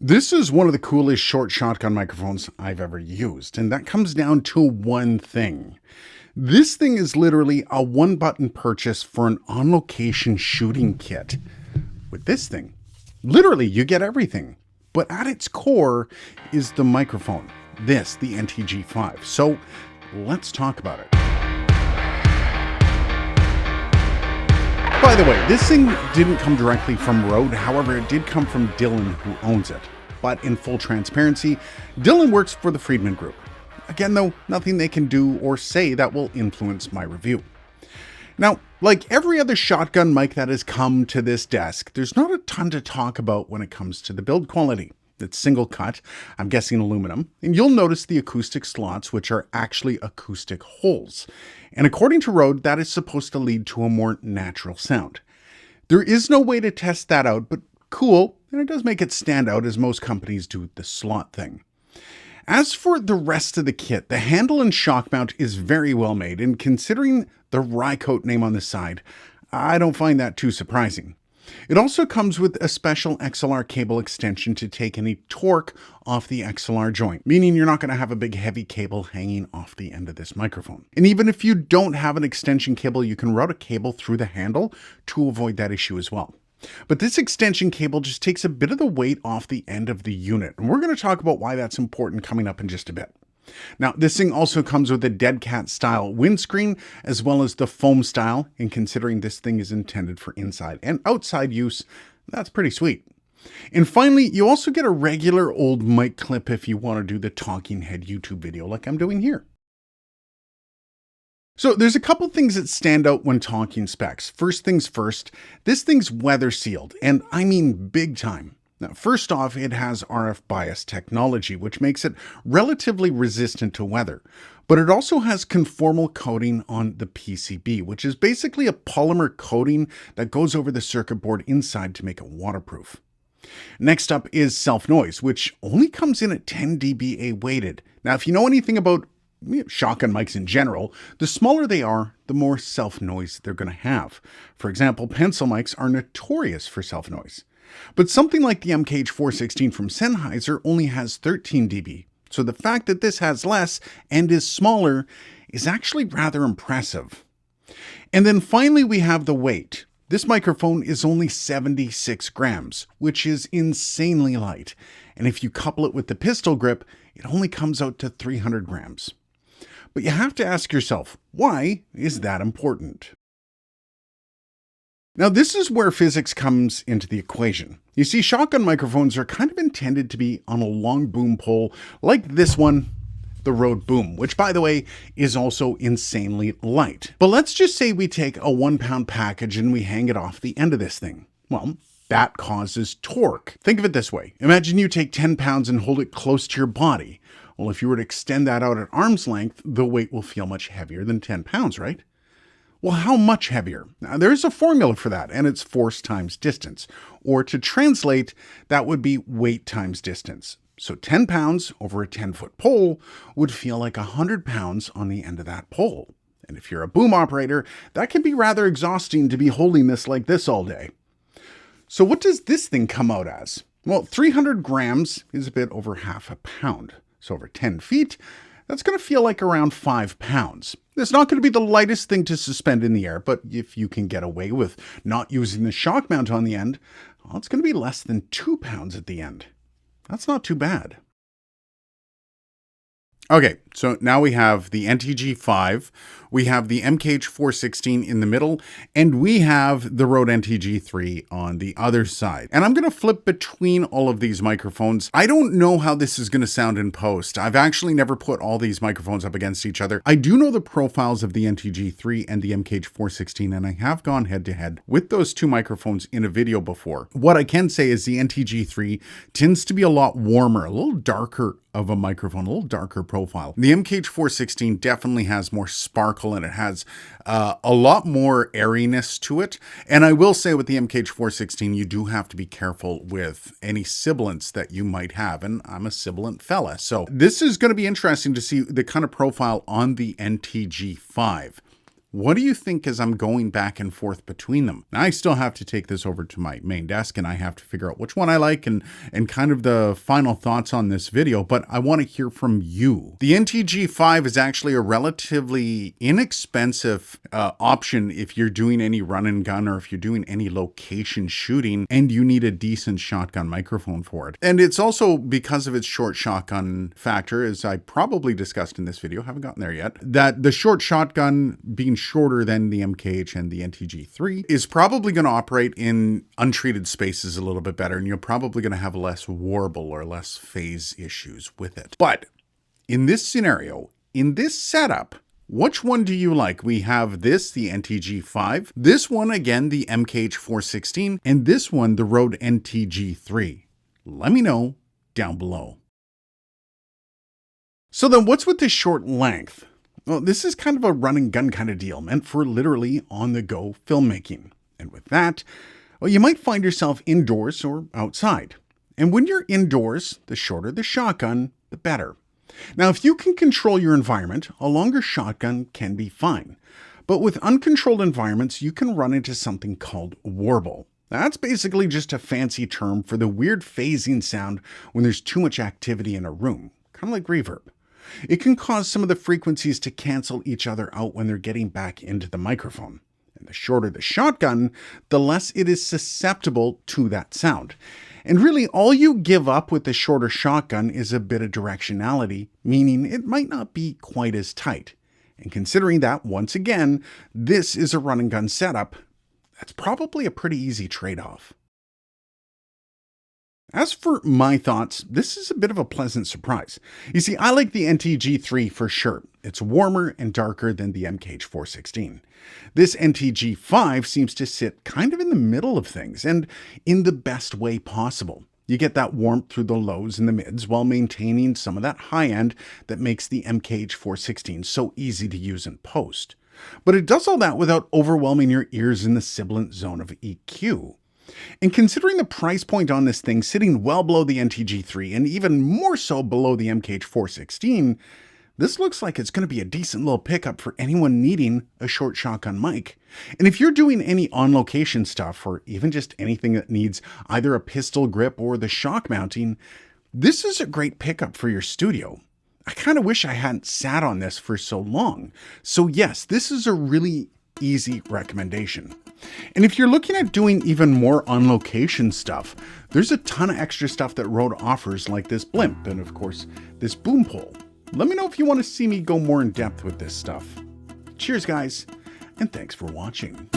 This is one of the coolest short shotgun microphones I've ever used, and that comes down to one thing. This thing is literally a one-button purchase for an on-location shooting kit. With this thing, literally you get everything, but at its core is the microphone. This, the NTG5. So let's talk about it. By the way, this thing didn't come directly from Rode, however, it did come from Dylan, who owns it. But in full transparency, Dylan works for the Friedman Group. Again, though, nothing they can do or say that will influence my review. Now, like every other shotgun mic that has come to this desk, there's not a ton to talk about when it comes to the build quality. It's single cut, I'm guessing aluminum, and you'll notice the acoustic slots, which are actually acoustic holes. And according to Rode, that is supposed to lead to a more natural sound. There is no way to test that out, but cool, and it does make it stand out as most companies do the slot thing. As for the rest of the kit, the handle and shock mount is very well made, and considering the Rycote name on the side, I don't find that too surprising. It also comes with a special XLR cable extension to take any torque off the XLR joint, meaning you're not going to have a big heavy cable hanging off the end of this microphone. And even if you don't have an extension cable, you can route a cable through the handle to avoid that issue as well. But this extension cable just takes a bit of the weight off the end of the unit, and we're going to talk about why that's important coming up in just a bit. Now, this thing also comes with a dead cat style windscreen, as well as the foam style, and considering this thing is intended for inside and outside use, that's pretty sweet. And finally, you also get a regular old mic clip if you want to do the talking head YouTube video like I'm doing here. So there's a couple things that stand out when talking specs. First things first, this thing's weather sealed, and I mean big time. Now, first off, it has RF bias technology, which makes it relatively resistant to weather. But it also has conformal coating on the PCB, which is basically a polymer coating that goes over the circuit board inside to make it waterproof. Next up is self-noise, which only comes in at 10 dBA weighted. Now, if you know anything about shotgun mics in general, the smaller they are, the more self-noise they're going to have. For example, pencil mics are notorious for self-noise. But something like the MKH416 from Sennheiser only has 13 dB, so the fact that this has less and is smaller is actually rather impressive. And then finally we have the weight. This microphone is only 76 grams, which is insanely light. And if you couple it with the pistol grip, it only comes out to 300 grams. But you have to ask yourself, why is that important? Now, this is where physics comes into the equation. You see, shotgun microphones are kind of intended to be on a long boom pole like this one, the Rode Boom, which, by the way, is also insanely light. But let's just say we take a 1-pound package and we hang it off the end of this thing. Well, that causes torque. Think of it this way. Imagine you take 10 pounds and hold it close to your body. Well, if you were to extend that out at arm's length, the weight will feel much heavier than 10 pounds, right? Well, how much heavier? Now, there's a formula for that, and it's force times distance. Or to translate, that would be weight times distance. So 10 pounds over a 10-foot pole would feel like 100 pounds on the end of that pole. And if you're a boom operator, that can be rather exhausting to be holding this like this all day. So what does this thing come out as? Well, 300 grams is a bit over half a pound. So over 10 feet, that's going to feel like around 5 pounds. It's not going to be the lightest thing to suspend in the air, but if you can get away with not using the shock mount on the end, well, it's going to be less than 2 pounds at the end. That's not too bad. Okay, so now we have the NTG5, we have the MKH416 in the middle, and we have the Rode NTG3 on the other side. And I'm going to flip between all of these microphones. I don't know how this is going to sound in post. I've actually never put all these microphones up against each other. I do know the profiles of the NTG3 and the MKH416, and I have gone head-to-head with those two microphones in a video before. What I can say is the NTG3 tends to be a lot warmer, a little darker of a microphone, a little darker profile. The MKH416 definitely has more sparkle and it has a lot more airiness to it. And I will say with the MKH416, you do have to be careful with any sibilance that you might have. And I'm a sibilant fella. So this is going to be interesting to see the kind of profile on the NTG5. What do you think as I'm going back and forth between them? Now, I still have to take this over to my main desk and I have to figure out which one I like and kind of the final thoughts on this video, but I want to hear from you. The NTG5 is actually a relatively inexpensive option if you're doing any run and gun or if you're doing any location shooting and you need a decent shotgun microphone for it. And it's also because of its short shotgun factor, as I probably discussed in this video, haven't gotten there yet, that the short shotgun being shorter than the MKH and the NTG3 is probably going to operate in untreated spaces a little bit better, and you're probably going to have less warble or less phase issues with it. But in this scenario, in this setup, which one do you like? We have this, the NTG5, this one again, the MKH416, and this one, the Rode NTG3. Let me know down below. So then what's with this short length? Well, this is kind of a run and gun kind of deal, meant for literally on-the-go filmmaking. And with that, well, you might find yourself indoors or outside. And when you're indoors, the shorter the shotgun, the better. Now, if you can control your environment, a longer shotgun can be fine. But with uncontrolled environments, you can run into something called warble. That's basically just a fancy term for the weird phasing sound when there's too much activity in a room, kind of like reverb. It can cause some of the frequencies to cancel each other out when they're getting back into the microphone. And the shorter the shotgun, the less it is susceptible to that sound. And really, all you give up with the shorter shotgun is a bit of directionality, meaning it might not be quite as tight. And considering that, once again, this is a run and gun setup, that's probably a pretty easy trade-off. As for my thoughts, this is a bit of a pleasant surprise. You see, I like the NTG3 for sure. It's warmer and darker than the MKH416. This NTG5 seems to sit kind of in the middle of things and in the best way possible. You get that warmth through the lows and the mids while maintaining some of that high end that makes the MKH416 so easy to use in post. But it does all that without overwhelming your ears in the sibilant zone of EQ. And considering the price point on this thing sitting well below the NTG3 and even more so below the MKH416, this looks like it's going to be a decent little pickup for anyone needing a short shotgun mic. And if you're doing any on-location stuff or even just anything that needs either a pistol grip or the shock mounting, this is a great pickup for your studio. I kind of wish I hadn't sat on this for so long. So yes, this is a really easy recommendation. And if you're looking at doing even more on-location stuff, there's a ton of extra stuff that Rode offers, like this blimp and of course this boom pole. Let me know if you want to see me go more in depth with this stuff. Cheers guys, and thanks for watching.